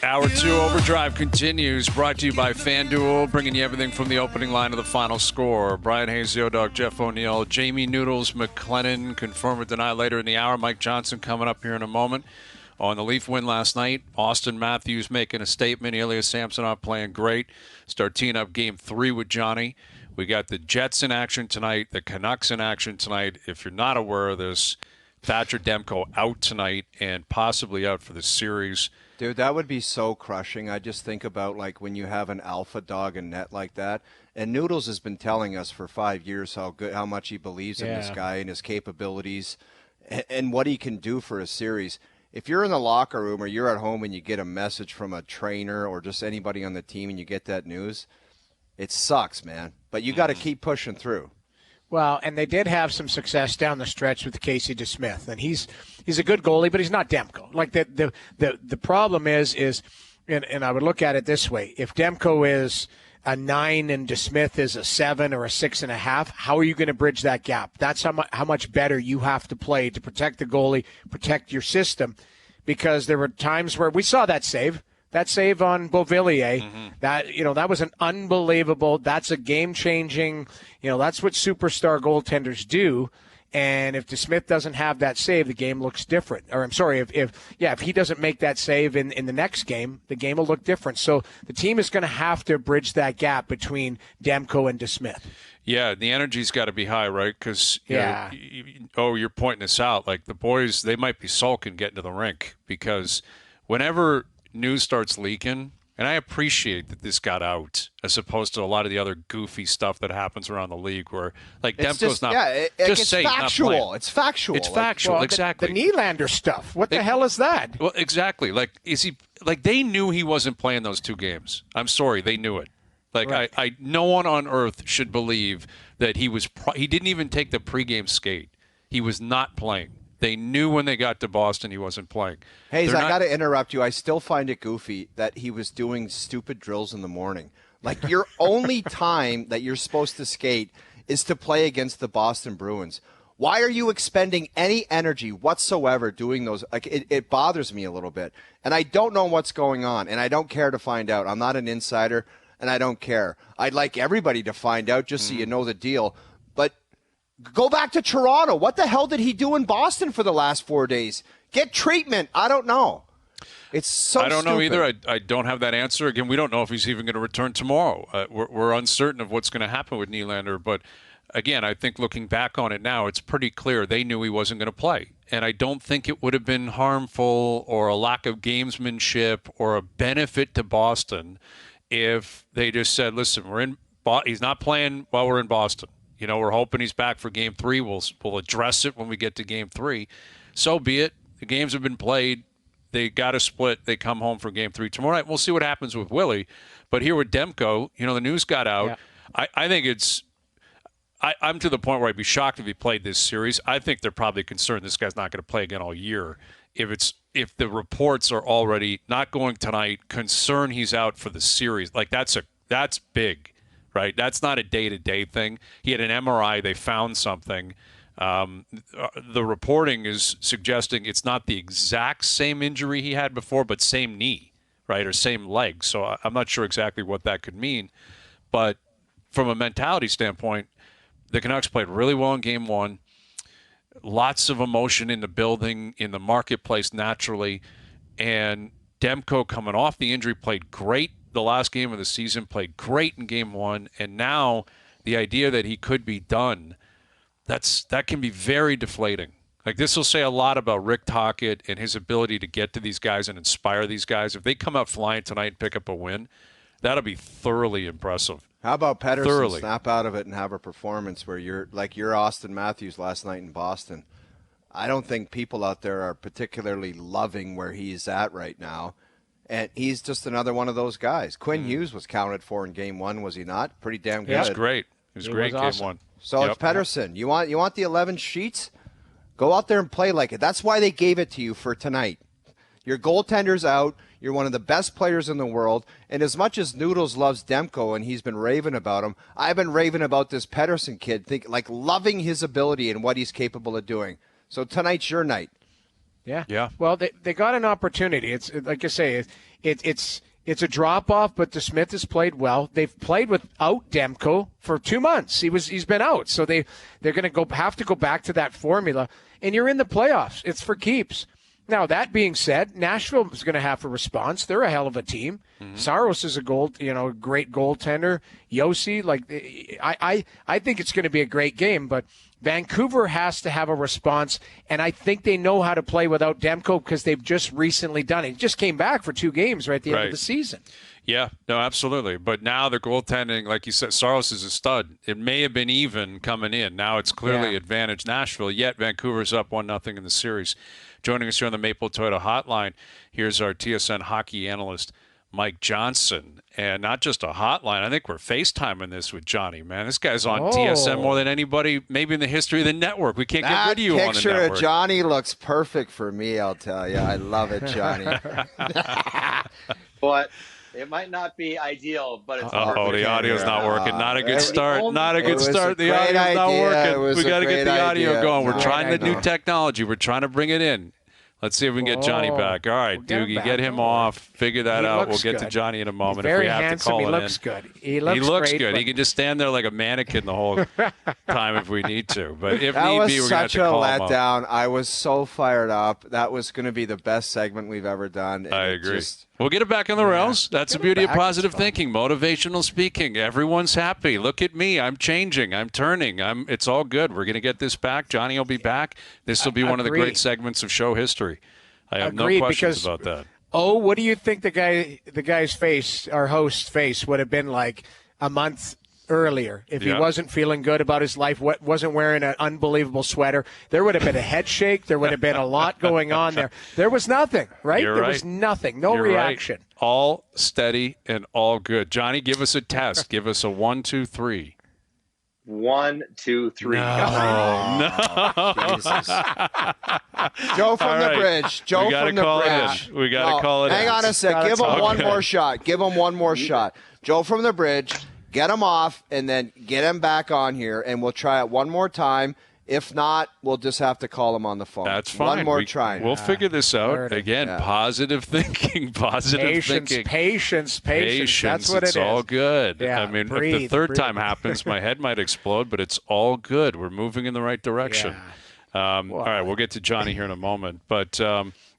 Hour 2 Overdrive continues, brought to you by FanDuel, bringing you everything from the opening line to the final score. Bryan Hayes, the O-Dog, Jeff O'Neill, Jamie Noodles McLennan, confirm or deny later in the hour. Mike Johnson coming up here in a moment. On the Leaf win last night, Auston Matthews making a statement. Ilya Samsonov playing great. Start teeing up Game 3 with Johnny. We got the Jets in action tonight, the Canucks in action tonight. If you're not aware of this, Thatcher Demko out tonight and possibly out for the series. Dude, that would be so crushing. I just think about like when you have an alpha dog in net like that. And Noodles has been telling us for 5 years how much he believes in this guy and his capabilities and what he can do for a series. If you're in the locker room or you're at home and you get a message from a trainer or just anybody on the team and you get that news, it sucks, man. But you got to keep pushing through. Well, and they did have some success down the stretch with Casey DeSmith, and he's a good goalie, but he's not Demko. Like the problem is, and I would look at it this way: if Demko is a 9 and DeSmith is a 7 or a 6.5, how are you going to bridge that gap? That's how much better you have to play to protect the goalie, protect your system, because there were times where we saw that save. That save on Beauvillier, that was an unbelievable, that's a game-changing, that's what superstar goaltenders do. And if DeSmith doesn't have that save, the game looks different. Or I'm sorry, if he doesn't make that save in the next game, the game will look different. So the team is going to have to bridge that gap between Demko and DeSmith. Yeah, the energy's got to be high, right? Because you're pointing this out. Like the boys, they might be sulking getting to the rink because whenever news starts leaking, and I appreciate that this got out as opposed to a lot of the other goofy stuff that happens around the league where, like, Demko's not just say factual. It's factual. It's factual, exactly. The Nylander stuff. What the hell is that? Well, exactly. Like, they knew he wasn't playing those 2 games. I'm sorry, they knew it. Like, right. No one on earth should believe that he didn't even take the pregame skate. He was not playing. They knew when they got to Boston he wasn't playing. Hayes, I got to interrupt you. I still find it goofy that he was doing stupid drills in the morning. Like, your only time that you're supposed to skate is to play against the Boston Bruins. Why are you expending any energy whatsoever doing those? Like, it bothers me a little bit. And I don't know what's going on, and I don't care to find out. I'm not an insider, and I don't care. I'd like everybody to find out just so you know the deal. But go back to Toronto. What the hell did he do in Boston for the last 4 days? Get treatment. I don't know. It's so I don't know stupid. either. I don't have that answer. Again, we don't know if he's even going to return tomorrow. We're uncertain of what's going to happen with Nylander. But, again, I think looking back on it now, it's pretty clear they knew he wasn't going to play. And I don't think it would have been harmful or a lack of gamesmanship or a benefit to Boston if they just said, listen, he's not playing while we're in Boston. We're hoping he's back for Game 3. We'll address it when we get to Game 3. So be it. The games have been played. They got to split. They come home for Game 3 tomorrow night. We'll see what happens with Willie. But here with Demko, the news got out. Yeah. I think I'm to the point where I'd be shocked if he played this series. I think they're probably concerned this guy's not going to play again all year. If the reports are already not going tonight, concern he's out for the series. Like that's big. Right, that's not a day-to-day thing. He had an MRI. They found something. The reporting is suggesting it's not the exact same injury he had before, but same knee, right, or same leg. So I'm not sure exactly what that could mean. But from a mentality standpoint, the Canucks played really well in Game 1. Lots of emotion in the building, in the marketplace naturally. And Demko, coming off the injury, played great. The last game of the season, played great in Game 1, and now the idea that he could be done, that can be very deflating. Like, this will say a lot about Rick Tocchet and his ability to get to these guys and inspire these guys. If they come out flying tonight and pick up a win, that'll be thoroughly impressive. How about Pettersson snap out of it and have a performance where you're Auston Matthews last night in Boston? I don't think people out there are particularly loving where he's at right now. And he's just another one of those guys. Quinn Hughes was counted for in Game 1, was he not? Pretty damn good. Yeah, he was great. He was great in Game 1. So it's Pettersson. You want the 11 sheets? Go out there and play like it. That's why they gave it to you for tonight. Your goaltender's out. You're one of the best players in the world. And as much as Noodles loves Demko and he's been raving about him, I've been raving about this Pettersson kid, loving his ability and what he's capable of doing. So tonight's your night. Yeah. Well, they got an opportunity. It's like I say, it's a drop off, but DeSmith has played well. They've played without Demko for 2 months. He's been out, so they're going to have to go back to that formula. And you're in the playoffs. It's for keeps. Now, that being said, Nashville is going to have a response. They're a hell of a team. Mm-hmm. Saros is a great goaltender. Yossi, I think it's going to be a great game, but Vancouver has to have a response, and I think they know how to play without Demko because they've just recently done it. He just came back for 2 games right at the end of the season. Yeah, no, absolutely. But now the goaltending, like you said, Saros is a stud. It may have been even coming in. Now it's clearly advantage Nashville, yet Vancouver's up 1-0 in the series. Joining us here on the Maple Toyota Hotline, here's our TSN hockey analyst, Mike Johnson. And not just a hotline. I think we're FaceTiming this with Johnny, man. This guy's on TSN more than anybody maybe in the history of the network. We can't get rid of you on the network. That picture of Johnny looks perfect for me, I'll tell you. I love it, Johnny. But it might not be ideal, but it's perfect. The audio's not working. Not a good start. Not a good start. The audio's not working. We got to get the audio going. We're trying the new technology. We're trying to bring it in. Let's see if we can get Johnny back. All right, Doogie, get him off. Figure that out. We'll get to Johnny in a moment. He's very if we have handsome. To call he it looks in. good. He looks good. He can just stand there like a mannequin the whole time if we need to. But if need be, we're going to have to call him That was such a letdown. I was so fired up. That was going to be the best segment we've ever done. I agree. We'll get it back on the rails. That's the beauty of positive thinking, motivational speaking. Everyone's happy. Look at me. I'm changing. I'm turning. It's all good. We're going to get this back. Johnny will be back. This will be one of the great segments of show history. I have no questions about that. Oh, what do you think the guy's face, our host's face, would have been like a month earlier if he wasn't feeling good about his life, wasn't wearing an unbelievable sweater? There would have been a head shake. There would have been a lot going on there. There was nothing, right? There was nothing. No reaction. Right. All steady and all good. Johnny, give us a test. Give us a 1, 2, 3. 1, 2, 3. No. Jesus. Joe from the bridge. Joe from the bridge. We got to call it in. Hang on a sec. Give him one more shot. Give him one more shot. Joe from the bridge. Get him off and then get him back on here, and we'll try it one more time. If not, we'll just have to call him on the phone. That's fine. One more try. We'll figure this out. Again, positive thinking, thinking. Patience. That's what it's all good. Yeah, I mean, if the third time happens, my head might explode, but it's all good. We're moving in the right direction. Yeah. All right, we'll get to Johnny here in a moment. But,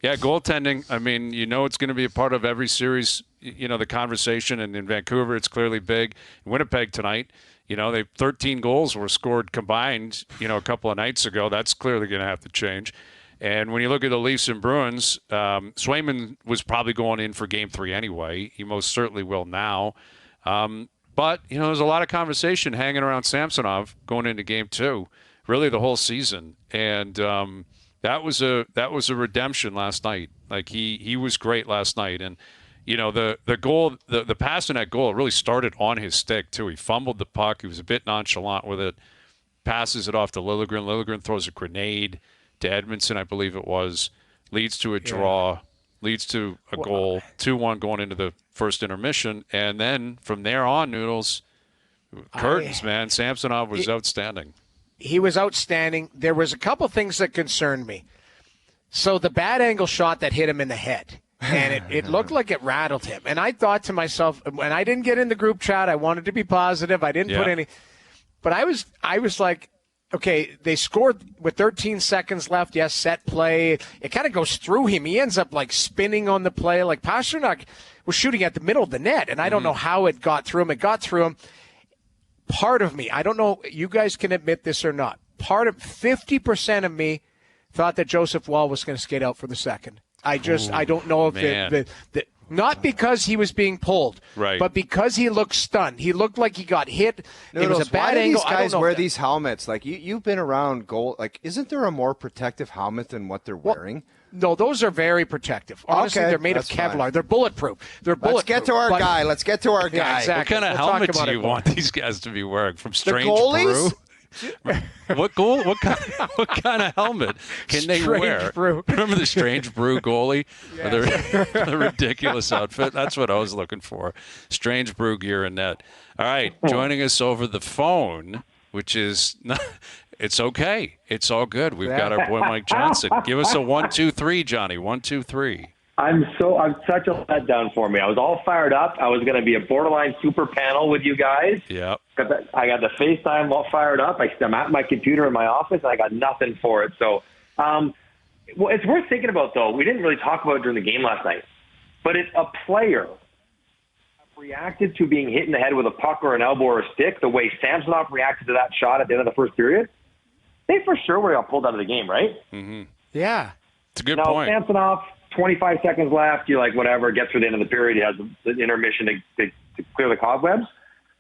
goaltending, I mean, it's going to be a part of every series, the conversation. And in Vancouver, it's clearly big. In Winnipeg tonight, they 13 goals were scored combined, a couple of nights ago. That's clearly going to have to change. And when you look at the Leafs and Bruins, Swayman was probably going in for Game 3 anyway. He most certainly will now. But, there's a lot of conversation hanging around Samsonov going into Game 2, really the whole season. And that was a redemption last night. Like, he was great last night. And, the goal, the pass in that goal really started on his stick, too. He fumbled the puck. He was a bit nonchalant with it. Passes it off to Liljegren. Liljegren throws a grenade to Edmondson, I believe it was. Leads to a draw. Leads to a goal. 2-1 going into the first intermission. And then from there on, Noodles, curtains, man. Samsonov was outstanding. He was outstanding. There was a couple things that concerned me. So the bad angle shot that hit him in the head. And it looked like it rattled him. And I thought to myself, when I didn't get in the group chat, I wanted to be positive. I didn't put any. But I was like, okay, they scored with 13 seconds left. Yes, set play. It kind of goes through him. He ends up like spinning on the play. Like Pasternak was shooting at the middle of the net. And I don't know how it got through him. It got through him. Part of me, I don't know, you guys can admit this or not. 50% of me thought that Joseph Wall was going to skate out for the second. I don't know if not because he was being pulled, right, but because he looked stunned. He looked like he got hit. It was a bad angle. Why do these guys wear these helmets? Like you've been around goal. Like, isn't there a more protective helmet than what they're wearing? No, those are very protective. Honestly, they're made of Kevlar. Fine. They're bulletproof. Let's get to our guy. Let's get to our guy. Yeah, exactly. What kind of helmet do you want these guys to be wearing? From Strange Brew? What kind of helmet can they wear? Brew. Remember the Strange Brew goalie? Yeah. The ridiculous outfit? That's what I was looking for. Strange Brew gear and net. All right, joining us over the phone, which is not, It's okay. It's all good. We've got our boy Mike Johnson. Give us a 1-2-3, Johnny. 1-2-3. I'm such a letdown for me. I was all fired up. I was going to be a borderline super panel with you guys. Yep. I got the FaceTime all fired up. I'm at my computer in my office, and I got nothing for it. So, it's worth thinking about, though. We didn't really talk about it during the game last night. But if a player reacted to being hit in the head with a puck or an elbow or a stick the way Samsonov reacted to that shot at the end of the first period, they for sure would have got pulled out of the game, right? Mm-hmm. Yeah. It's a good now, point. Samsonov, 25 seconds left. You're like, whatever, get through the end of the period. He has the intermission to clear the cobwebs.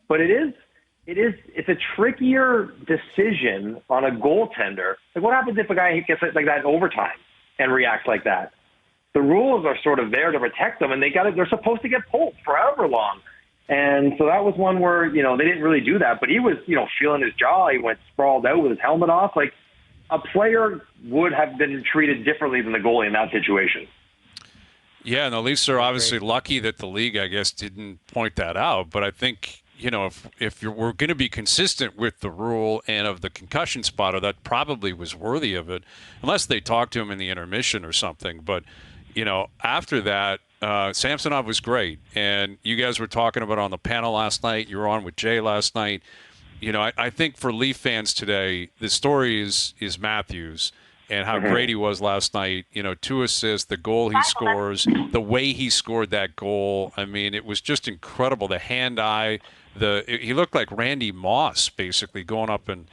But it's a trickier decision on a goaltender. Like, what happens if a guy gets like that in overtime and reacts like that? The rules are sort of there to protect them, and they're supposed to get pulled for however long. And so that was one where, they didn't really do that. But he was, feeling his jaw. He went sprawled out with his helmet off. Like, a player would have been treated differently than the goalie in that situation. Yeah, and the Leafs are obviously lucky that the league, I guess, didn't point that out. But I think, if we're going to be consistent with the rule and of the concussion spotter, that probably was worthy of it, unless they talked to him in the intermission or something. But, after that, Samsonov was great. And you guys were talking about on the panel last night. You were on with Jay last night. I think for Leaf fans today, the story is Matthews and how great he was last night. 2 assists, the goal he scores, the way he scored that goal. I mean, it was just incredible. The hand-eye, he looked like Randy Moss, basically, going up and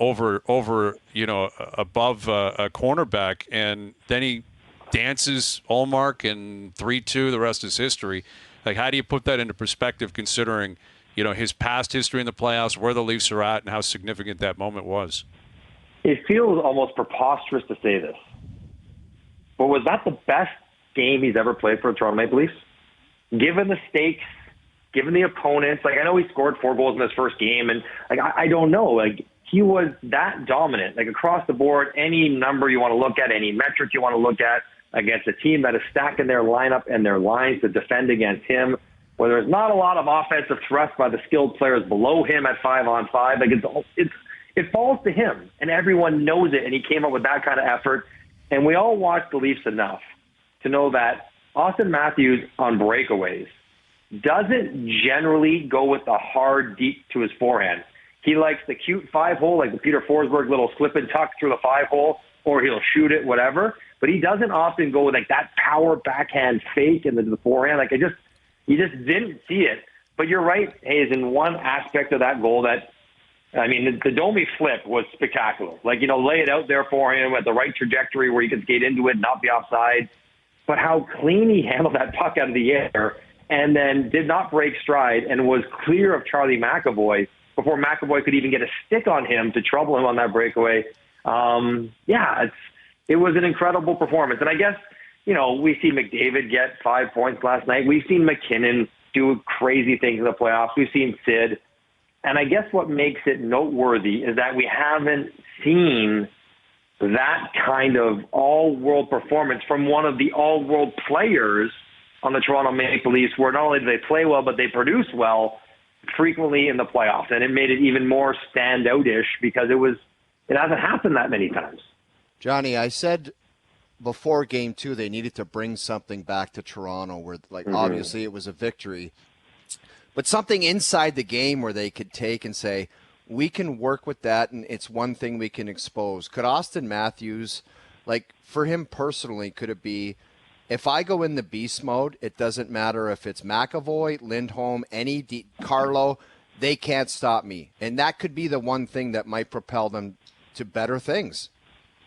over above a cornerback. And then he dances Ullmark and 3-2. The rest is history. Like, how do you put that into perspective, considering his past history in the playoffs, where the Leafs are at, and how significant that moment was? It feels almost preposterous to say this, but was that the best game he's ever played for the Toronto Maple Leafs? Given the stakes, given the opponents, I know he scored 4 goals in his first game, and I don't know, he was that dominant, across the board. Any number you want to look at, any metric you want to look at, against a team that is stacking their lineup and their lines to defend against him, where there's not a lot of offensive thrust by the skilled players below him at 5-on-5. It falls to him, and everyone knows it, and he came up with that kind of effort. And we all watched the Leafs enough to know that Auston Matthews on breakaways doesn't generally go with the hard deep to his forehand. He likes the cute 5-hole, like the Peter Forsberg little slip and tuck through the 5-hole, or he'll shoot it, whatever. But he doesn't often go with that power backhand fake into the forehand. You just didn't see it. But you're right, Hayes, in one aspect of that goal the Domi flip was spectacular. Lay it out there for him at the right trajectory where he could skate into it and not be offside. But how clean he handled that puck out of the air and then did not break stride and was clear of Charlie McAvoy before McAvoy could even get a stick on him to trouble him on that breakaway. It was an incredible performance. And I guess, we see McDavid get 5 points last night. We've seen McKinnon do crazy things in the playoffs. We've seen Sid. And I guess what makes it noteworthy is that we haven't seen that kind of all-world performance from one of the all-world players on the Toronto Maple Leafs, where not only do they play well, but they produce well frequently in the playoffs. And it made it even more standout-ish because it hasn't happened that many times. Johnny, I said before Game 2 they needed to bring something back to Toronto where, obviously it was a victory. But something inside the game where they could take and say, we can work with that, and it's one thing we can expose. Could Auston Matthews, for him personally, could it be, if I go in the beast mode, it doesn't matter if it's McAvoy, Lindholm, Carlo, they can't stop me. And that could be the one thing that might propel them to better things.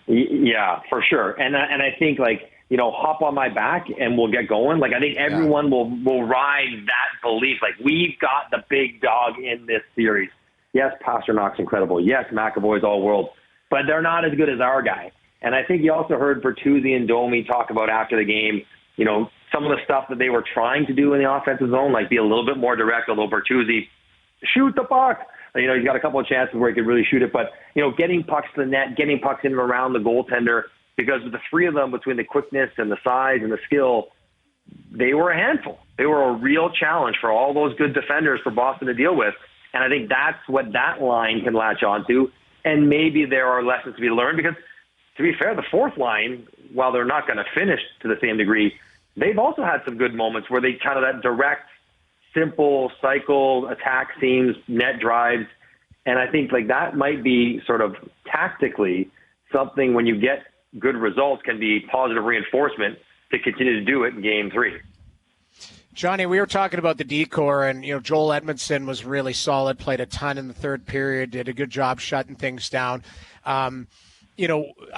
Yeah, for sure. And I think, hop on my back and we'll get going. I think everyone will ride that belief. We've got the big dog in this series. Yes, Pasternak's incredible. Yes, McAvoy's all world. But they're not as good as our guy. And I think you also heard Bertuzzi and Domi talk about after the game, some of the stuff that they were trying to do in the offensive zone, be a little bit more direct, although Bertuzzi, shoot the puck. He's got a couple of chances where he could really shoot it. But, getting pucks to the net, getting pucks in and around the goaltender, because of the three of them, between the quickness and the size and the skill, they were a handful. They were a real challenge for all those good defenders for Boston to deal with. And I think that's what that line can latch onto. And maybe there are lessons to be learned because, to be fair, the fourth line, while they're not going to finish to the same degree, they've also had some good moments where they kind of that direct, simple cycle, attack seams, net drives. And I think like that might be sort of tactically something when you get good results can be positive reinforcement to continue to do it in game 3. Johnny, we were talking about the decor, and Joel Edmondson was really solid, played a ton in the third period, did a good job shutting things down. I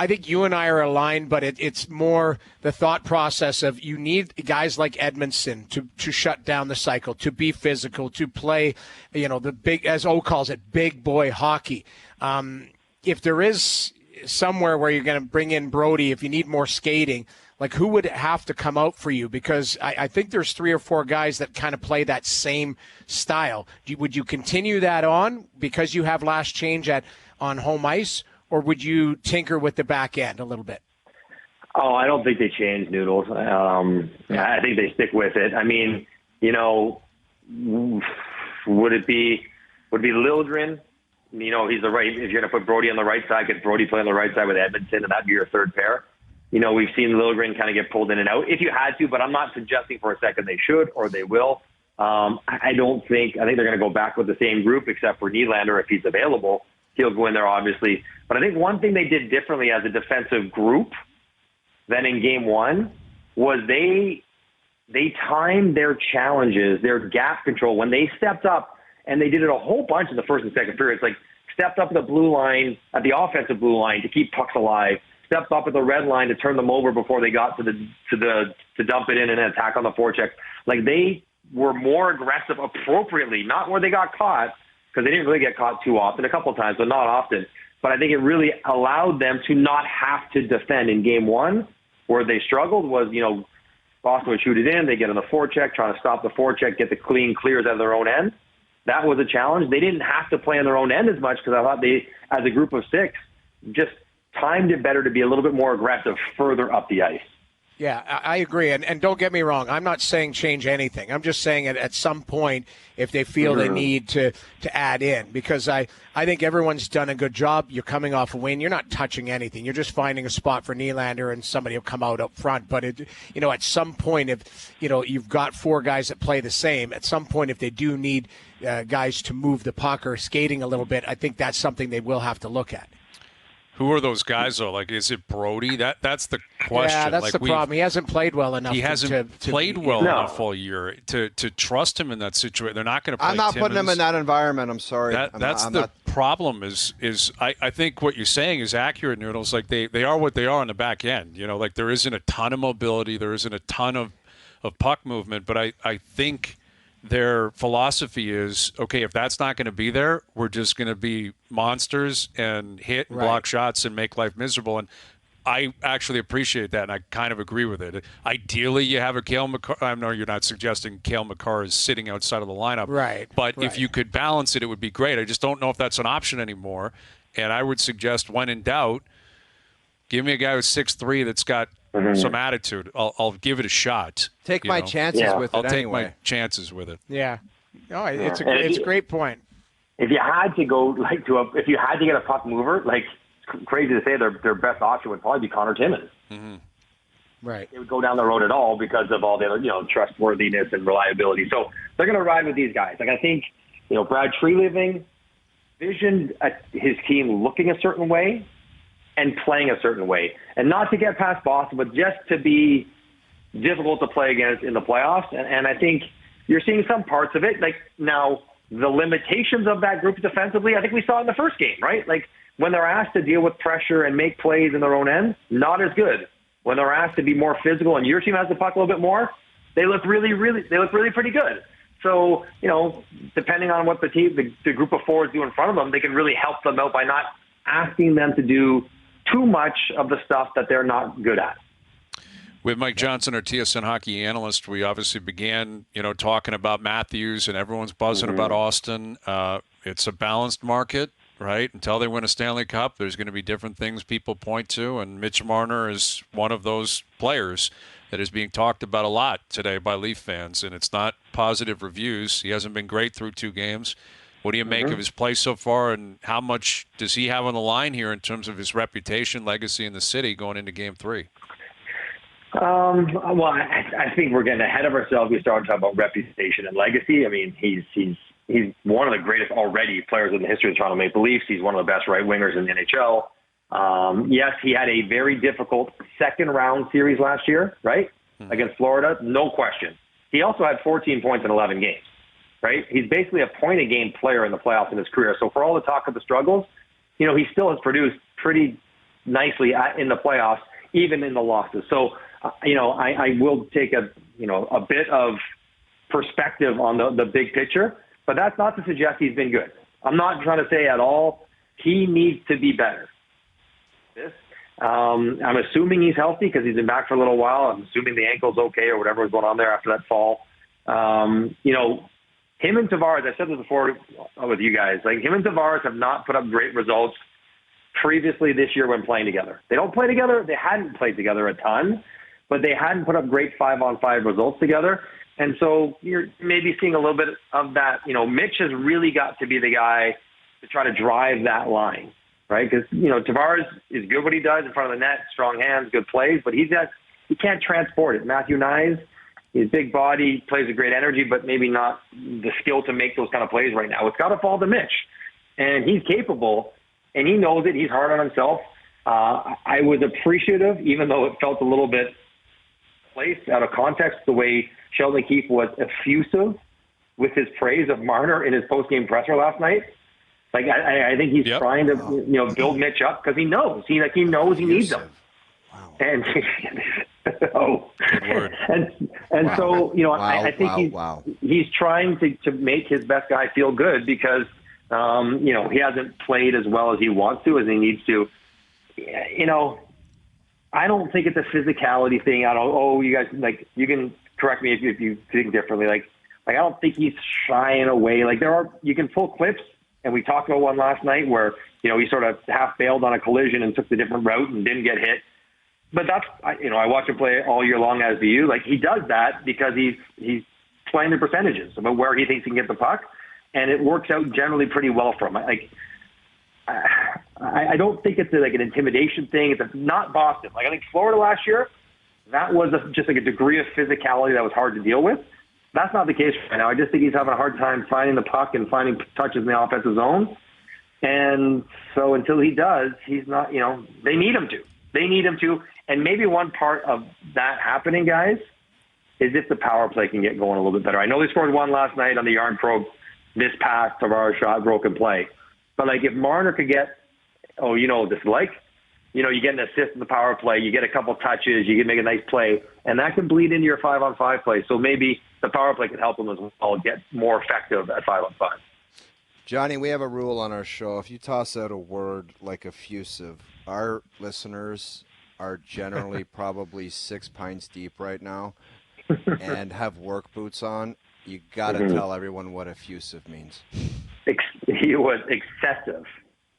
think you and I are aligned, but it's more the thought process of you need guys like Edmondson to shut down the cycle, to be physical, to play, the big, as O calls it, big boy hockey. If there is somewhere where you're going to bring in Brody, if you need more skating, like who would have to come out for you? Because I think there's 3 or 4 guys that kind of play that same style. Would you continue that on because you have last change on home ice? Or would you tinker with the back end a little bit? Oh, I don't think they change Noodles. I think they stick with it. I mean, would it be Liljegren? He's the right. If you're going to put Brody on the right side, get Brody play on the right side with Edmondson, and that'd be your third pair. We've seen Liljegren kind of get pulled in and out if you had to, but I'm not suggesting for a second they should or they will. I think they're going to go back with the same group except for Nylander if he's available. He'll go in there, obviously. But I think one thing they did differently as a defensive group than in game 1 was they timed their challenges, their gap control, when they stepped up, and they did it a whole bunch in the first and second periods, like stepped up at the blue line, at the offensive blue line to keep pucks alive, stepped up at the red line to turn them over before they got to dump it in and attack on the forecheck. Like they were more aggressive appropriately, not where they got caught, because they didn't really get caught too often, a couple of times, but not often. But I think it really allowed them to not have to defend in game 1. Where they struggled was, Boston would shoot it in, they get on the forecheck, trying to stop the forecheck, get the clean clears out of their own end. That was a challenge. They didn't have to play on their own end as much because I thought they, as a group of 6, just timed it better to be a little bit more aggressive further up the ice. Yeah, I agree. And don't get me wrong. I'm not saying change anything. I'm just saying at some point, if they feel they need to add in, because I think everyone's done a good job. You're coming off a win. You're not touching anything. You're just finding a spot for Nylander and somebody will come out up front. But, at some point, if, you've got 4 guys that play the same, at some point, if they do need guys to move the puck or skating a little bit, I think that's something they will have to look at. Who are those guys, though? Like, is it Brody? That's the question. Yeah, that's the problem. He hasn't played well enough. He hasn't played well enough all year to trust him in that situation. They're not going to play I'm not Timmins. putting him in that environment. I'm sorry. That's the problem is I think what you're saying is accurate, Noodles. Like, they are what they are on the back end. Like there isn't a ton of mobility. There isn't a ton of puck movement. But I think their philosophy is, okay, if that's not going to be there, we're just going to be monsters and hit and block shots and make life miserable. And I actually appreciate that, and I kind of agree with it. Ideally, you have a Cale Makar. I know you're not suggesting Cale Makar is sitting outside of the lineup. Right. But if you could balance it, it would be great. I just don't know if that's an option anymore. And I would suggest, when in doubt, give me a guy who's 6'3" that's got some attitude. I'll give it a shot. Take my chances with it I'll take anyway. my chances with it. Yeah. No, it's a great point. If you had to go if you had to get a puck mover, like crazy to say, their best option would probably be Connor Timmins. Mm-hmm. Right. It would go down the road at all because of all the trustworthiness and reliability. So they're going to ride with these guys. Like I think Brad Treliving visioned his team looking a certain way and playing a certain way, and not to get past Boston, but just to be difficult to play against in the playoffs. And I think you're seeing some parts of it. Like now, the limitations of that group defensively, I think we saw in the first game, right? Like when they're asked to deal with pressure and make plays in their own end, not as good. When they're asked to be more physical and your team has the puck a little bit more, they look really pretty good. So, depending on what the group of 4 do in front of them, they can really help them out by not asking them to do too much of the stuff that they're not good at. With Mike Johnson, our TSN Hockey analyst, we obviously began, talking about Matthews, and everyone's buzzing about Auston. It's a balanced market, right? Until they win a Stanley Cup, there's going to be different things people point to, and Mitch Marner is one of those players that is being talked about a lot today by Leaf fans, and it's not positive reviews. He hasn't been great through 2 games. What do you make of his play so far, and how much does he have on the line here in terms of his reputation, legacy in the city going into Game 3? Well, I think we're getting ahead of ourselves. We started talking about reputation and legacy. I mean, he's one of the greatest already players in the history of the Toronto Maple Leafs. He's one of the best right wingers in the NHL. Yes, he had a very difficult second-round series last year, right, against Florida, no question. He also had 14 points in 11 games, right? He's basically a point-a-game player in the playoffs in his career. So for all the talk of the struggles, he still has produced pretty nicely in the playoffs, even in the losses. So, I will take a bit of perspective on the big picture, but that's not to suggest he's been good. I'm not trying to say at all he needs to be better. I'm assuming he's healthy because he's been back for a little while. I'm assuming the ankle's okay or whatever was going on there after that fall. Him and Tavares, I said this before with you guys, like him and Tavares have not put up great results previously this year when playing together. They don't play together. They hadn't played together a ton, but they hadn't put up great 5-on-5 results together. And so you're maybe seeing a little bit of that. Mitch has really got to be the guy to try to drive that line, right? Because, Tavares is good what he does in front of the net, strong hands, good plays, but he can't transport it. Matthew Nyes, his big body, plays with great energy, but maybe not the skill to make those kind of plays right now. It's got to fall to Mitch. And he's capable, and he knows it. He's hard on himself. I was appreciative, even though it felt a little bit placed out of context, the way Sheldon Keefe was effusive with his praise of Marner in his post-game presser last night. Like I think he's trying to build Mitch up because he knows he knows he needs him. Wow. And Good word. and so I think he's trying to make his best guy feel good because he hasn't played as well as he wants to, as he needs to. I don't think it's a physicality thing. You guys, you can correct me if you think differently. I don't think he's shying away. You can pull clips, and we talked about one last night where, he sort of half bailed on a collision and took the different route and didn't get hit. But I watch him play all year long, as do you. He does that because he's playing the percentages about where he thinks he can get the puck, and it works out generally pretty well for him. I don't think it's an intimidation thing. It's not Boston. I think Florida last year, that was just a degree of physicality that was hard to deal with. That's not the case right now. I just think he's having a hard time finding the puck and finding touches in the offensive zone. And so until he does, he's not, they need him to. They need him to. And maybe one part of that happening, guys, is if the power play can get going a little bit better. I know they scored one last night on the Yarn Probe, this pass Tavares shot, broken play. But if Marner could get, what this is like? You get an assist in the power play, you get a couple touches, you can make a nice play, and that can bleed into your 5-on-5 play. So maybe the power play can help him as well get more effective at 5-on-5. Johnny, we have a rule on our show. If you toss out a word like effusive, our listeners are generally probably 6 pints deep right now and have work boots on. You got to tell everyone what effusive means. He was excessive.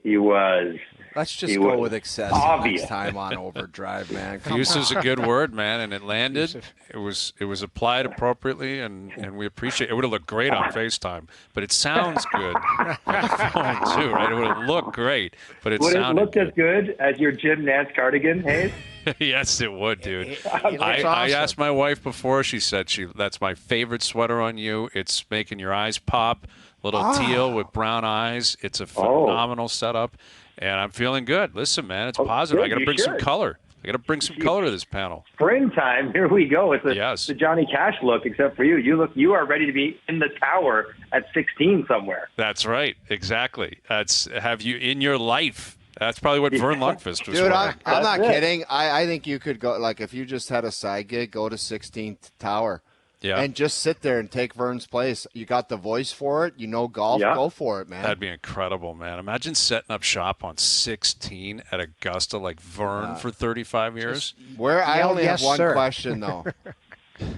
He was. Let's just go with excessive next time on OverDrive, man. Effusive's a good word, man, and it landed. It was applied appropriately, and we appreciate it. It would have looked great on FaceTime, but it sounds good on the phone too, right? It would have looked great, but it sounded looked as good as your Jim Nantz cardigan, Hayes? Yes, it would, dude. I asked my wife before. She said that's my favorite sweater on you. It's making your eyes pop. Little teal with brown eyes. It's a phenomenal setup, and I'm feeling good. Listen, man, it's positive. Good. I got to bring some color. I got to bring some color to this panel. Springtime, here we go. It's the Johnny Cash look, except for you. You are ready to be in the tower at 16 somewhere. That's right, exactly. Have you in your life. That's probably what Vern Lundqvist was. Dude, I'm not kidding. I think you could go, if you just had a side gig, go to 16th Tower. Yeah. And just sit there and take Vern's place. You got the voice for it. Golf. Yeah. Go for it, man. That'd be incredible, man. Imagine setting up shop on 16 at Augusta like Vern for 35 years. I only have one question, though.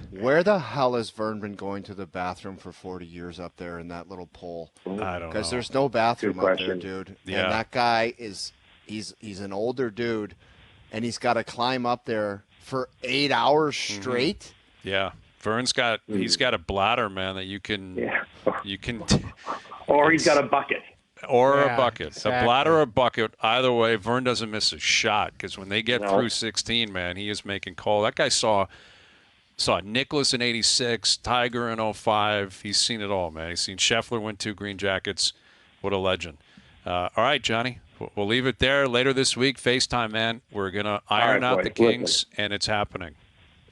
Where the hell has Vern been going to the bathroom for 40 years up there in that little pole? I don't know. Because there's no bathroom up there, dude. Yeah. And that guy he's an older dude, and he's got to climb up there for 8 hours straight. Yeah. Vern's he's got a bladder, man, that you can Or he's got a bucket. Or a bucket. Exactly. A bladder or a bucket. Either way, Vern doesn't miss a shot because when they get through 16, man, he is making call. That guy saw Nicholas in 86, Tiger in 05. He's seen it all, man. He's seen Scheffler win 2 Green Jackets. What a legend. All right, Johnny, we'll leave it there. Later this week, FaceTime, man. We're going to iron out the kinks, and it's happening.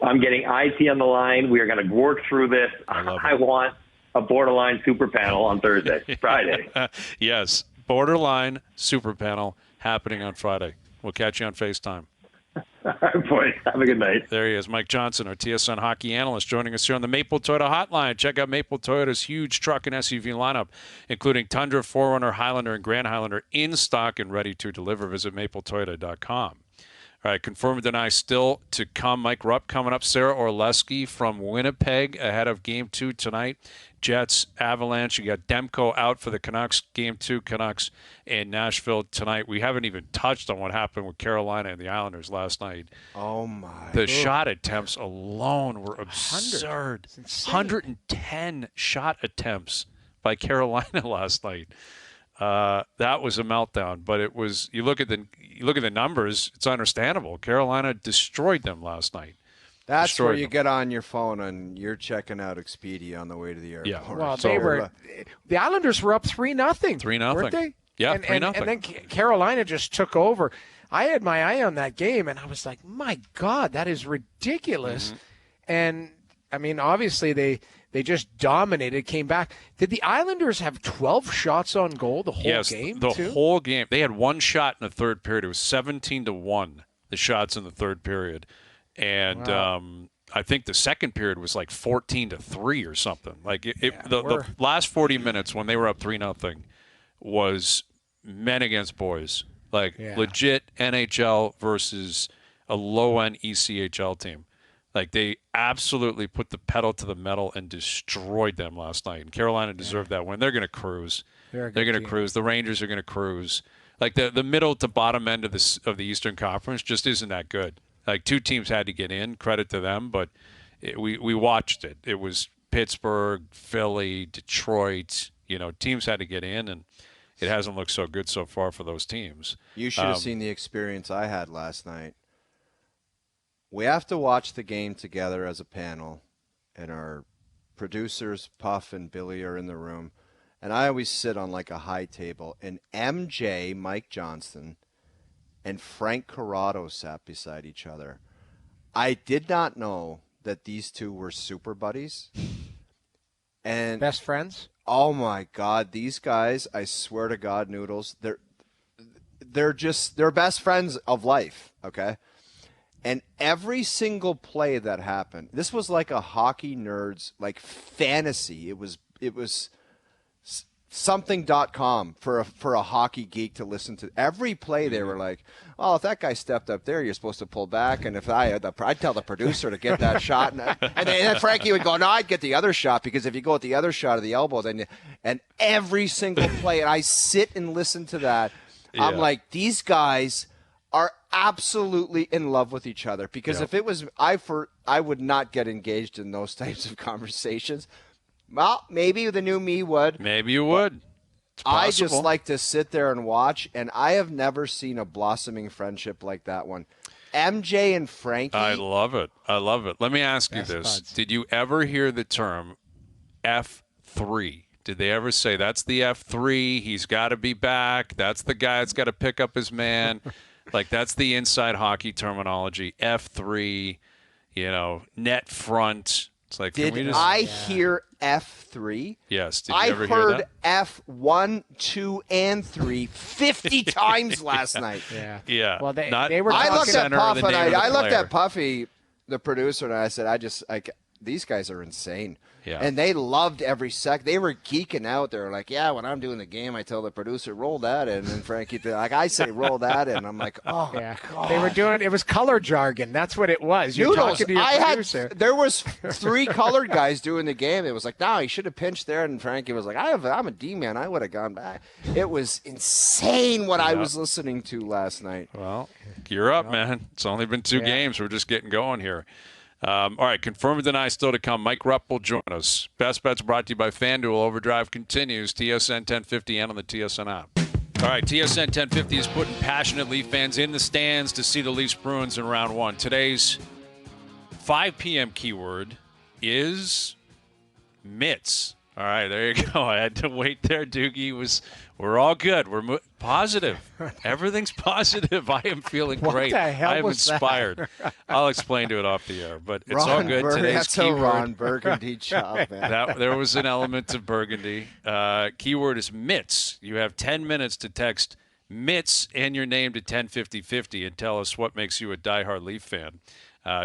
I'm getting IT on the line. We are going to work through this. I want a borderline super panel on Friday. Yes, borderline super panel happening on Friday. We'll catch you on FaceTime. All right, boys. Have a good night. There he is, Mike Johnson, our TSN Hockey analyst, joining us here on the Maple Toyota Hotline. Check out Maple Toyota's huge truck and SUV lineup, including Tundra, 4Runner, Highlander, and Grand Highlander in stock and ready to deliver. Visit mapletoyota.com. All right, confirm or deny still to come. Mike Rupp coming up. Sarah Orleski from Winnipeg ahead of Game 2 tonight. Jets, Avalanche. You got Demko out for the Canucks. Game 2, Canucks in Nashville tonight. We haven't even touched on what happened with Carolina and the Islanders last night. Oh, my. The shot attempts alone were absurd. 110 shot attempts by Carolina last night. That was a meltdown, but it was. You look at the numbers; it's understandable. Carolina destroyed them last night. That's where you get on your phone and you're checking out Expedia on the way to the airport. Yeah. Well, the Islanders were up 3-0. 3-0, weren't they? Yeah, 3-0. And then Carolina just took over. I had my eye on that game, and I was like, "My God, that is ridiculous." Mm-hmm. And I mean, obviously they just dominated, came back. Did the Islanders have 12 shots on goal the whole game? The whole game. They had one shot in the third period. It was 17-1, the shots in the third period. And I think the second period was like 14-3 or something. Like the last 40 minutes when they were up 3-0 was men against boys. Like legit NHL versus a low-end ECHL team. Like, they absolutely put the pedal to the metal and destroyed them last night. And Carolina deserved that win. They're going to cruise. They're going to cruise. The Rangers are going to cruise. Like, the middle to bottom end of the Eastern Conference just isn't that good. Like, 2 teams had to get in. Credit to them. But we watched it. It was Pittsburgh, Philly, Detroit. Teams had to get in, and it hasn't looked so good so far for those teams. You should have seen the experience I had last night. We have to watch the game together as a panel, and our producers, Puff and Billy, are in the room. And I always sit on like a high table. And MJ, Mike Johnston, and Frank Corrado sat beside each other. I did not know that these two were super buddies. And best friends? Oh, my God. These guys, I swear to God, Noodles, they're best friends of life, okay? And every single play that happened, this was like a hockey nerd's like fantasy. It was something.com for a hockey geek to listen to. Every play they were like, "Oh, if that guy stepped up there, you're supposed to pull back." And if I'd tell the producer to get that shot, and then Frankie would go, "No, I'd get the other shot because if you go with the other shot of the elbow, then." And every single play, and I sit and listen to that. Yeah. I'm like, these guys are absolutely in love with each other, because if it was I would not get engaged in those types of conversations. Well, maybe the new me would. Maybe you would. It's possible. I just like to sit there and watch, and I have never seen a blossoming friendship like that one. MJ and Frankie. I love it. Let me ask you this. Buds. Did you ever hear the term F3? Did they ever say, that's the F3, he's got to be back, that's the guy that's got to pick up his man? Like, that's the inside hockey terminology. F3, net front. It's like, I hear F3? Yes. Did you ever hear that? I heard F1, 2, and 3 50 times last night. Yeah. Well, they were. I looked at Puff and I looked at Puffy, the producer, and I said, these guys are insane. Yeah. And they loved every sec. They were geeking out. They were like, yeah, when I'm doing the game, I tell the producer, roll that in. And Frankie, I say, roll that in. I'm like, oh, yeah. God. They were doing, it was color jargon. That's what it was. You're talking to your producer. There was 3 colored guys doing the game. It was like, no, he should have pinched there. And Frankie was like, I'm a D-man. I would have gone back. It was insane what I was listening to last night. Well, gear up, man. It's only been 2 games. We're just getting going here. All right, confirm or deny still to come. Mike Rupp will join us. Best Bets brought to you by FanDuel. OverDrive continues. TSN 1050 and on the TSN app. All right, TSN 1050 is putting passionate Leaf fans in the stands to see the Leafs Bruins in round one. Today's 5 p.m. keyword is mitts. All right, there you go. I had to wait there, Doogie. We're all good. We're positive. Everything's positive. I am feeling great. What the hell I am was inspired. I'll explain to it off the air, but it's all good. Today's that's keyword. a Ron Burgundy job, man. There was an element of Burgundy. Keyword is mitts. You have 10 minutes to text mitts and your name to 105050 and tell us what makes you a diehard Leaf fan.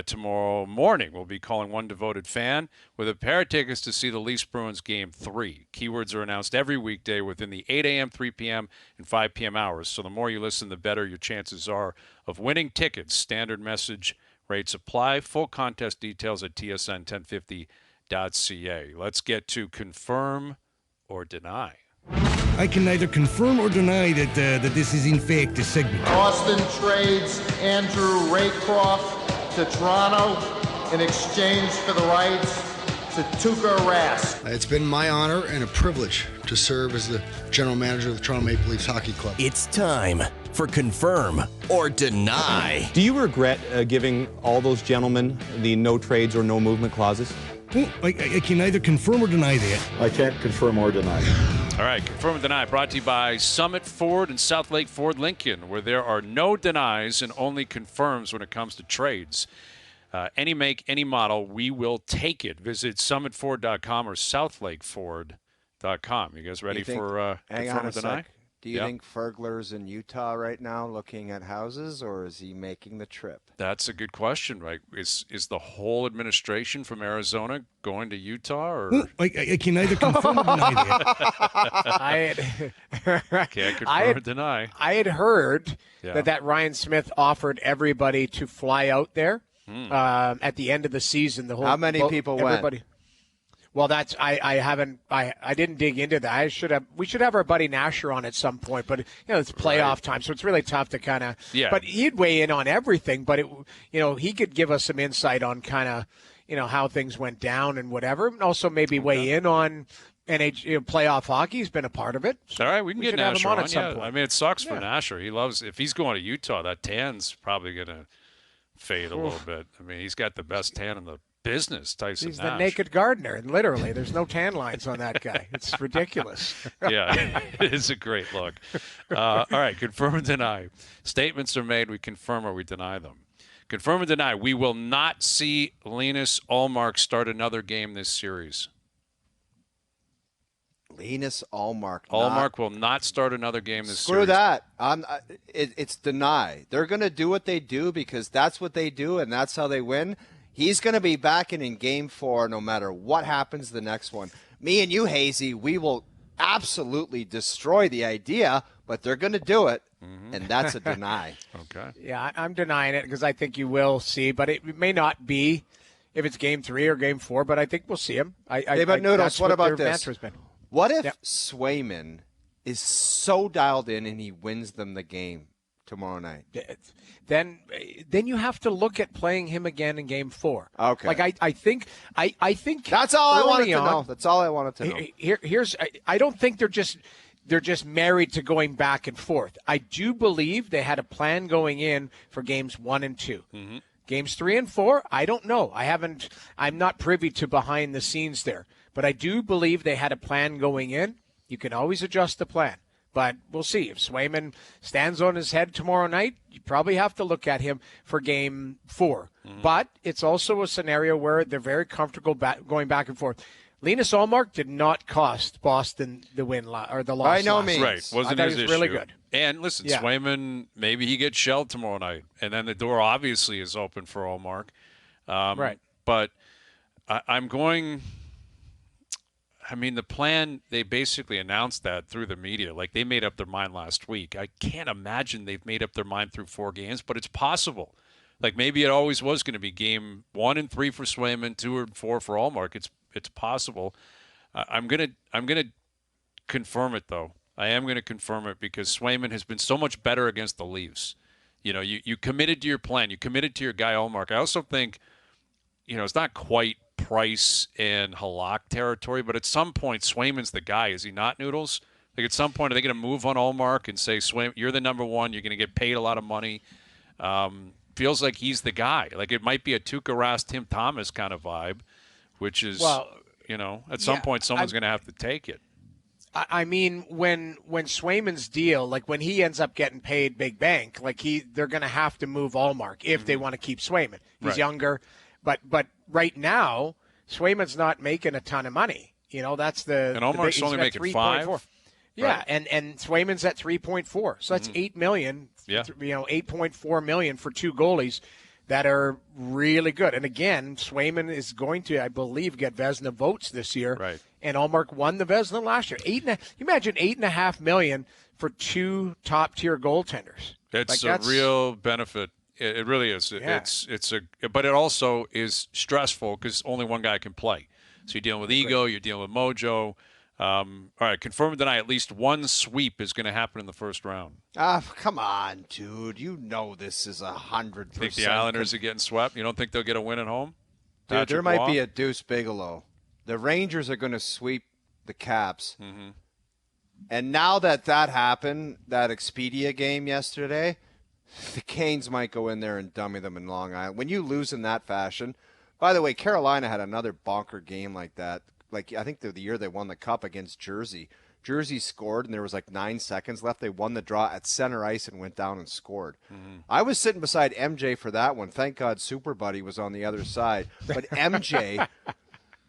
Tomorrow morning, we'll be calling one devoted fan with a pair of tickets to see the Leafs Bruins Game 3. Keywords are announced every weekday within the 8 a.m., 3 p.m., and 5 p.m. hours. So the more you listen, the better your chances are of winning tickets. Standard message rates apply. Full contest details at tsn1050.ca. Let's get to confirm or deny. I can neither confirm or deny that this is in fact a segment. Austin trades Andrew Raycroft to Toronto in exchange for the rights to Tuukka Rask. It's been my honor and a privilege to serve as the general manager of the Toronto Maple Leafs Hockey Club. It's time for confirm or deny. Do you regret giving all those gentlemen the no trades or no movement clauses? Oh, I can neither confirm or deny that. I can't confirm or deny. All right, confirm or deny, brought to you by Summit Ford and South Lake Ford Lincoln, where there are no denies and only confirms when it comes to trades. Any make, any model, we will take it. Visit summitford.com or southlakeford.com. You guys ready for confirm or deny? Do you think Fergler's in Utah right now looking at houses, or is he making the trip? That's a good question, right? Is the whole administration from Arizona going to Utah? Or Oh, I can neither confirm or deny that. Can't confirm or deny. I had heard that Ryan Smith offered everybody to fly out there at the end of the season. How many people went? Well, that's I didn't dig into that. We should have our buddy Nasher on at some point, but it's playoff time, so it's really tough to kind of. Yeah. But he'd weigh in on everything, but he could give us some insight on kind of how things went down and whatever, and also maybe weigh in on playoff hockey. He's been a part of it. So all right, we can get Nasher him on on. at some Yeah. point. I mean, it sucks for Nasher. He loves if he's going to Utah. That tan's probably going to fade a little bit. I mean, he's got the best tan in the business, Tyson He's Nash. the naked gardener, and literally, there's no tan lines on that guy. It's ridiculous. Yeah, it is a great look. All right, confirm or deny. Statements are made. We confirm or we deny them. Confirm or deny. We will not see Linus Ullmark start another game this series. Linus Ullmark. Ullmark will not start another game this Screw series. that. It's deny. They're going to do what they do because that's what they do and that's how they win. He's going to be back in Game 4 no matter what happens the next one. Me and you, Hazy, we will absolutely destroy the idea, but they're going to do it, and that's a deny. Okay. Yeah, I'm denying it because I think you will see, but it may not be if it's Game 3 or Game 4, but I think we'll see him. But Noodles, what about this? Has been. What if Swayman is so dialed in and he wins them the game tomorrow night? Then you have to look at playing him again in Game 4. Okay. Like I think that's all I wanted to on, know. That's all I wanted to know. Here's I don't think they're just married to going back and forth. I do believe they had a plan going in for Games 1 and 2. Mm-hmm. Games 3 and 4, I don't know. I'm not privy to behind the scenes there. But I do believe they had a plan going in. You can always adjust the plan. But we'll see. If Swayman stands on his head tomorrow night, you probably have to look at him for Game 4. Mm-hmm. But it's also a scenario where they're very comfortable going back and forth. Linus Ullmark did not cost Boston the win or the loss. By no means. Right. Wasn't his issue. Really good. And listen, Swayman, maybe he gets shelled tomorrow night. And then the door obviously is open for Ullmark. Right. But I'm going – I mean, the plan, they basically announced that through the media. Like, they made up their mind last week. I can't imagine they've made up their mind through 4 games, but it's possible. Like, maybe it always was going to be Game 1 and 3 for Swayman, 2 and 4 for Ullmark. It's possible. I'm gonna confirm it, though. I am going to confirm it because Swayman has been so much better against the Leafs. You committed to your plan. You committed to your guy Ullmark. I also think it's not quite Price and Halak territory, but at some point, Swayman's the guy. Is he not, Noodles? Like at some point, are they going to move on Ullmark and say, Swayman, you're the number one. You're going to get paid a lot of money. Feels like he's the guy. Like it might be a Tuukka Rask, Tim Thomas kind of vibe, which is, at some point, someone's going to have to take it. I mean, when Swayman's deal, like when he ends up getting paid big bank, like they're going to have to move Ullmark if they want to keep Swayman. He's younger, but right now Swayman's not making a ton of money. That's the and Ullmark's only making 5. Yeah, right. and Swayman's at 3.4, so that's $8 million. Yeah, $8.4 million for two goalies that are really good. And again, Swayman is going to, I believe, get Vezina votes this year. Right. And Ullmark won the Vezina last year. You imagine $8.5 million for two top-tier goaltenders. It's a real benefit. It really is. Yeah. But it also is stressful because only one guy can play. So you're dealing with ego, you're dealing with mojo. All right, confirm or deny, at least one sweep is going to happen in the first round. Come on, dude. You know this is 100%. Think the Islanders are getting swept? You don't think they'll get a win at home? Dude, there might be a Deuce Bigelow. The Rangers are going to sweep the Caps. Mm-hmm. And now that happened, that Expedia game yesterday, the Canes might go in there and dummy them in Long Island. When you lose in that fashion, by the way, Carolina had another bonker game like that. Like, I think the year they won the Cup against Jersey. Jersey scored, and there was like 9 seconds left. They won the draw at center ice and went down and scored. Mm-hmm. I was sitting beside MJ for that one. Thank God Super Buddy was on the other side. But MJ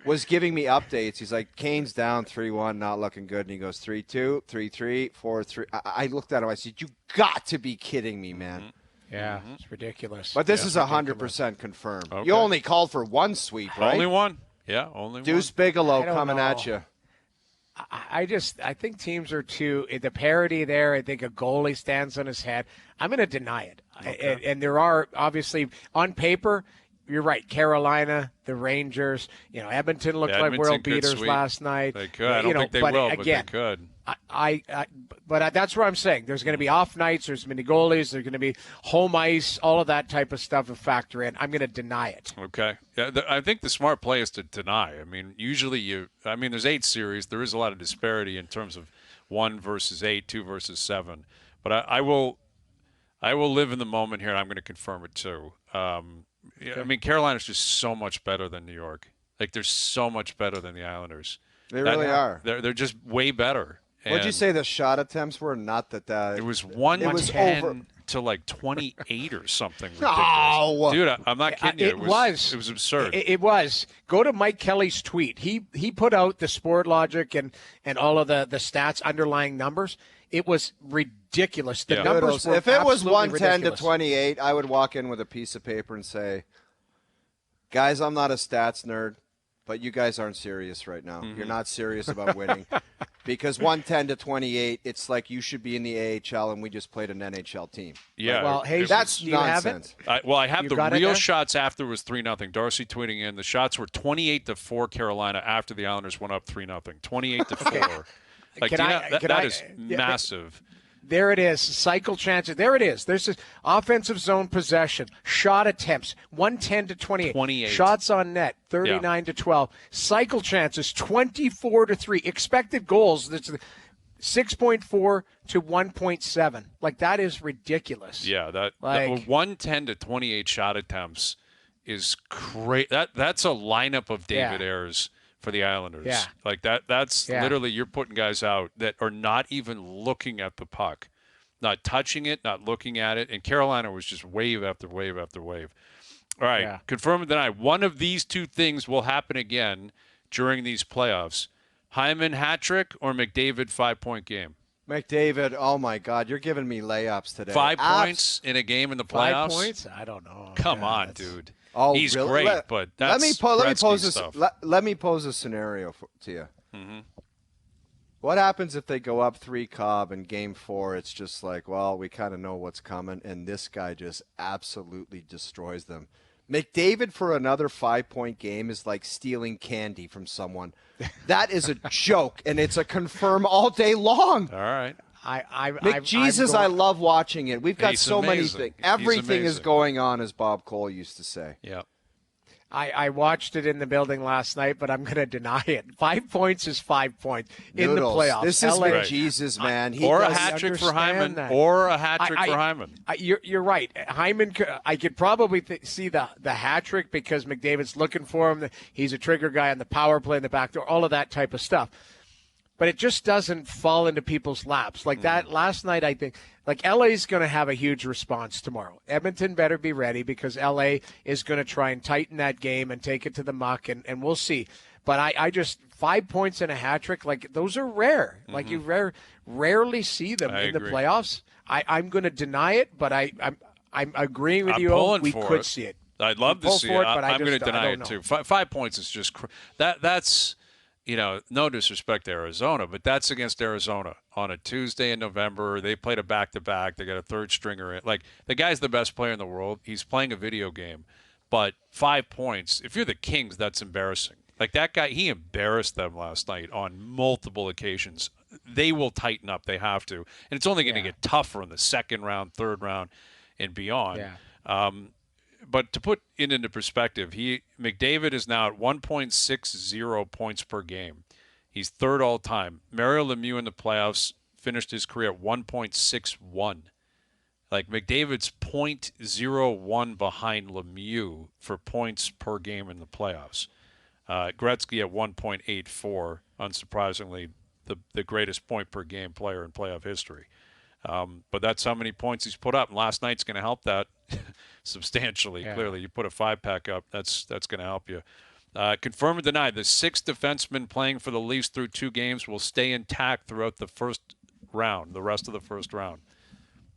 was giving me updates. He's like, Kane's down 3-1, not looking good. And he goes 3-2, 3-3, 4-3. I looked at him. I said, you got to be kidding me, man. Mm-hmm. Yeah, it's ridiculous. But this is 100% confirmed. Okay. You only called for one sweep, right? Only one. Yeah, only Deuce one. Bigelow coming at you. I think teams are too – the parity there, I think a goalie stands on his head. I'm going to deny it. Okay. And there are obviously – on paper, you're right, Carolina, the Rangers, Edmonton looked like world beaters last night. They could. I don't think they will, but they could. But that's what I'm saying. There's going to be off nights. There's going to be goalies. There's going to be home ice. All of that type of stuff will factor in. I'm going to deny it. Okay. Yeah, I think the smart play is to deny. I mean, usually there's 8 series. There is a lot of disparity in terms of 1 versus 8, 2 versus 7. But I will live in the moment here, and I'm going to confirm it too. I mean, Carolina's just so much better than New York. Like, they're so much better than the Islanders. They really are. They're just way better. What'd you say the shot attempts were? Not that it was 110 over to like 28 or something ridiculous. No. Dude, I'm not kidding you. It was absurd. It was. Go to Mike Kelly's tweet. He put out the sport logic and all of the stats underlying numbers. It was ridiculous. The numbers were if it was 110 ridiculous. to 28, I would walk in with a piece of paper and say, guys, I'm not a stats nerd, but you guys aren't serious right now. Mm-hmm. You're not serious about winning. Because 110 to 28, it's like you should be in the AHL and we just played an NHL team. Yeah. Well, hey, that's do you nonsense. have it? I have You the got it real there? shots after was 3-0. Darcy tweeting in the shots were 28-4 Carolina after the Islanders went up 3-0. 28-4. Like, that is massive. There it is. Cycle chances. There it is. There's this offensive zone possession. Shot attempts, 110 to 28. 28. Shots on net, 39 to 12. Cycle chances, 24 to 3. Expected goals, that's 6.4 to 1.7. Like, that is ridiculous. Yeah, that 110 to 28 shot attempts is great. That's a lineup of David Ayers for the Islanders. Yeah. Like that's literally you're putting guys out that are not even looking at the puck, not touching it, not looking at it. And Carolina was just wave after wave after wave. All right, confirm or deny. One of these two things will happen again during these playoffs. Hyman hat trick or McDavid 5-point game? McDavid, oh my God, you're giving me layups today. 5 points in a game in the playoffs? 5 points? I don't know. Come on, dude. Oh, he's really? great, but that's let me pose a scenario to you. Mm-hmm. What happens if they go up 3 Cobb in Game 4? It's just like, well, we kind of know what's coming, and this guy just absolutely destroys them. McDavid for another 5-point game is like stealing candy from someone. That is a joke, and it's a confirm all day long. All right. McJesus, I love watching it. We've got so many things. Everything is going on, as Bob Cole used to say. Yeah. I watched it in the building last night, but I'm going to deny it. 5 points is 5 points in the playoffs. This is LA, Jesus, man. Or a hat trick for Hyman. that. Or a hat trick for Hyman. You're right. Hyman, I could probably see the hat trick because McDavid's looking for him. He's a trigger guy on the power play in the back door, all of that type of stuff. But it just doesn't fall into people's laps. Like that last night, I think, like LA's going to have a huge response tomorrow. Edmonton better be ready because LA is going to try and tighten that game and take it to the muck, and we'll see. But I just 5 points and a hat trick, like those are rare. Like you rarely see them in the playoffs. I'm going to deny it, but I'm agreeing with you. We could see it. I'd love to see it, but I'm going to deny it too. 5 points is just that's. No disrespect to Arizona, but that's against Arizona on a Tuesday in November. They played a back-to-back. They got a third stringer in. Like, the guy's the best player in the world. He's playing a video game. But 5 points, if you're the Kings, that's embarrassing. Like, that guy, he embarrassed them last night on multiple occasions. They will tighten up. They have to. And it's only going to get tougher in the second round, third round, and beyond. Yeah. But to put it into perspective, McDavid is now at 1.60 points per game. He's third all time. Mario Lemieux in the playoffs finished his career at 1.61. Like, McDavid's 0.01 behind Lemieux for points per game in the playoffs. Gretzky at 1.84, unsurprisingly, the greatest point per game player in playoff history. But that's how many points he's put up. And last night's going to help that substantially. Yeah. Clearly, you put a 5-pack up, that's going to help you. Confirm or deny, the 6 defensemen playing for the Leafs through 2 games will stay intact throughout the first round, the rest of the first round.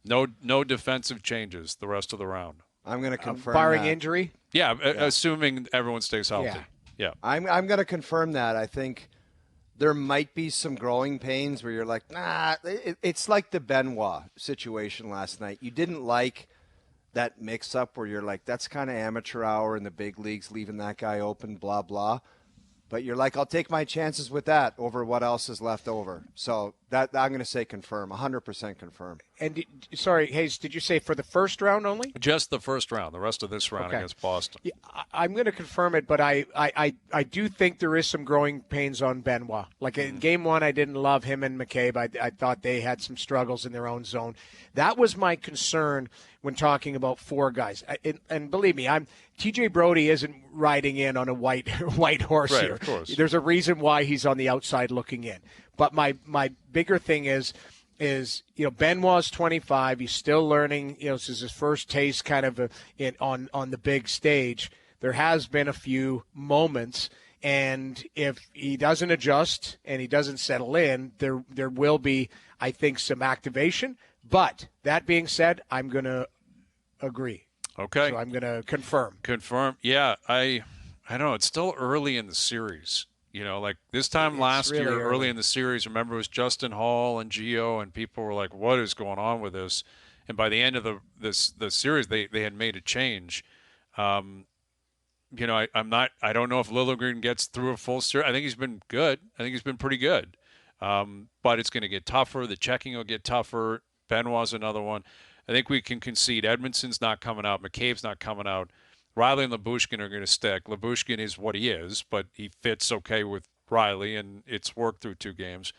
No defensive changes the rest of the round. I'm going to confirm barring that. injury? Yeah, assuming everyone stays healthy. Yeah. I'm going to confirm that. I think there might be some growing pains where you're like, nah, it's like the Benoit situation last night. You didn't like that mix-up where you're like, that's kind of amateur hour in the big leagues, leaving that guy open, blah, blah. But you're like, I'll take my chances with that over what else is left over. So that I'm going to say confirm, 100% confirm. And sorry, Hayes, did you say for the first round only? Just the first round. The rest of this round against Boston. Yeah, I'm going to confirm it, but I do think there is some growing pains on Benoit. Like in Game 1, I didn't love him and McCabe. I thought they had some struggles in their own zone. That was my concern when talking about 4 guys. And believe me, T.J. Brody isn't riding in on a white horse here. Of course. There's a reason why he's on the outside looking in. But my bigger thing is Benoit's 25. He's still learning. This is his first taste kind of on the big stage. There has been a few moments, and if he doesn't adjust and he doesn't settle in, there will be, I think, some activation. But that being said, I'm going to agree. Okay. So I'm going to confirm. Confirm. Yeah, I don't know. It's still early in the series. Like this time last really year, early in the series, remember it was Justin Hall and Gio, and people were like, what is going on with this? And by the end of the series, they had made a change. I don't know if Liljegren gets through a full series. I think he's been good. I think he's been pretty good. But it's going to get tougher. The checking will get tougher. Benoit's another one. I think we can concede. Edmondson's not coming out. McCabe's not coming out. Riley and Lyubushkin are going to stick. Lyubushkin is what he is, but he fits okay with Riley, and it's worked through 2 games.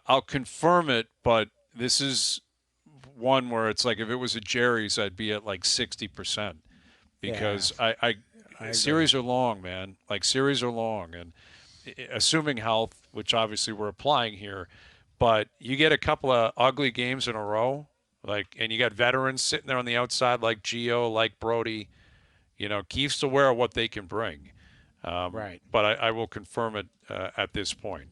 I'll confirm it, but this is one where it's like if it was a Jerry's, I'd be at like 60% because I series are long, man. Like series are long, and assuming health, which obviously we're applying here, but you get a couple of ugly games in a row, and you got veterans sitting there on the outside like Gio, like Brody. Keith's aware of what they can bring. Right. But I will confirm it at this point.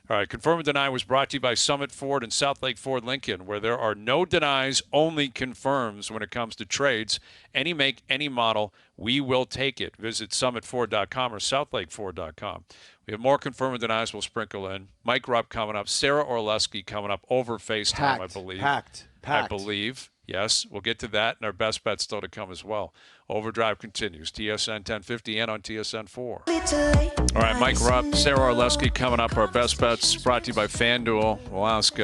All right, Confirm and Deny was brought to you by Summit Ford and South Lake Ford Lincoln, where there are no denies, only confirms when it comes to trades. Any make, any model, we will take it. Visit summitford.com or southlakeford.com. We have more Confirm and Denies we'll sprinkle in. Mike Rupp coming up. Sarah Orlesky coming up over FaceTime, I believe. Packed. I believe. Yes, we'll get to that, and our best bet still to come as well. OverDrive continues. TSN 1050 and on TSN 4. All right, Mike Rupp, Sarah Orlesky coming up. Our best bets brought to you by FanDuel. We'll ask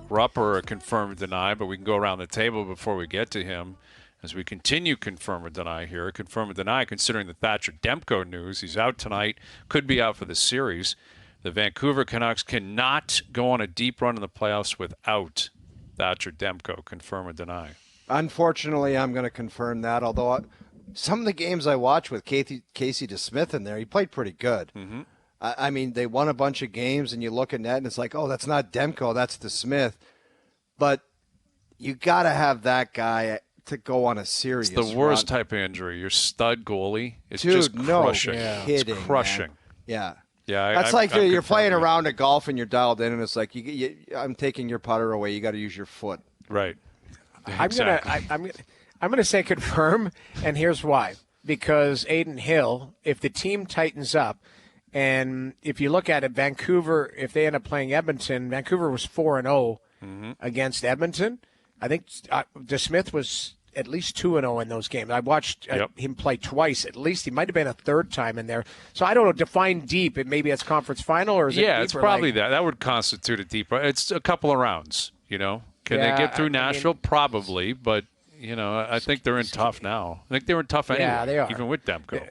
Rupp or Confirm or Deny, but we can go around the table before we get to him. As we continue confirm or deny here, confirm or deny, considering the Thatcher Demko news. He's out tonight, could be out for the series. The Vancouver Canucks cannot go on a deep run in the playoffs without Thatcher Demko. Confirm or deny? Unfortunately, I'm going to confirm that, although some of the games I watched with Casey DeSmith in there, he played pretty good. Mm-hmm. I mean, they won a bunch of games, and you look at that, and it's like, oh, that's not Demko, that's DeSmith. But you got to have that guy to go on a serious It's the worst run. type of injury. Your stud goalie. It's Dude, just no crushing. kidding, It's crushing. man. Yeah. Yeah, That's I'm like you're playing confirming. around a golf and you're dialed in, and it's like I'm taking your putter away. You got to use your foot. Right. I'm gonna say confirm, and here's why. Because Adin Hill, if the team tightens up, and if you look at it, Vancouver, if they end up playing Edmonton, Vancouver was 4-0 against Edmonton. I think DeSmith was at least 2-0 in those games. I watched him play twice. At least he might have been a third time in there. So I don't know. Define deep. Maybe it's conference final, or is it? Yeah, it's probably that. That would constitute a deep. It's a couple of rounds. Can they get through Nashville? Probably, but I think they're in tough now. I think they were in tough anyway. Yeah, they are. Even with Demko.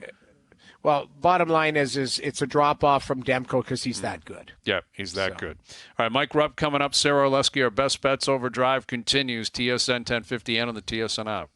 Well, bottom line is it's a drop off from Demko because he's that good. Yeah, he's that good. All right, Mike Rupp coming up. Sarah Oleski, our best bets. OverDrive continues. TSN 1050 and on the TSN app.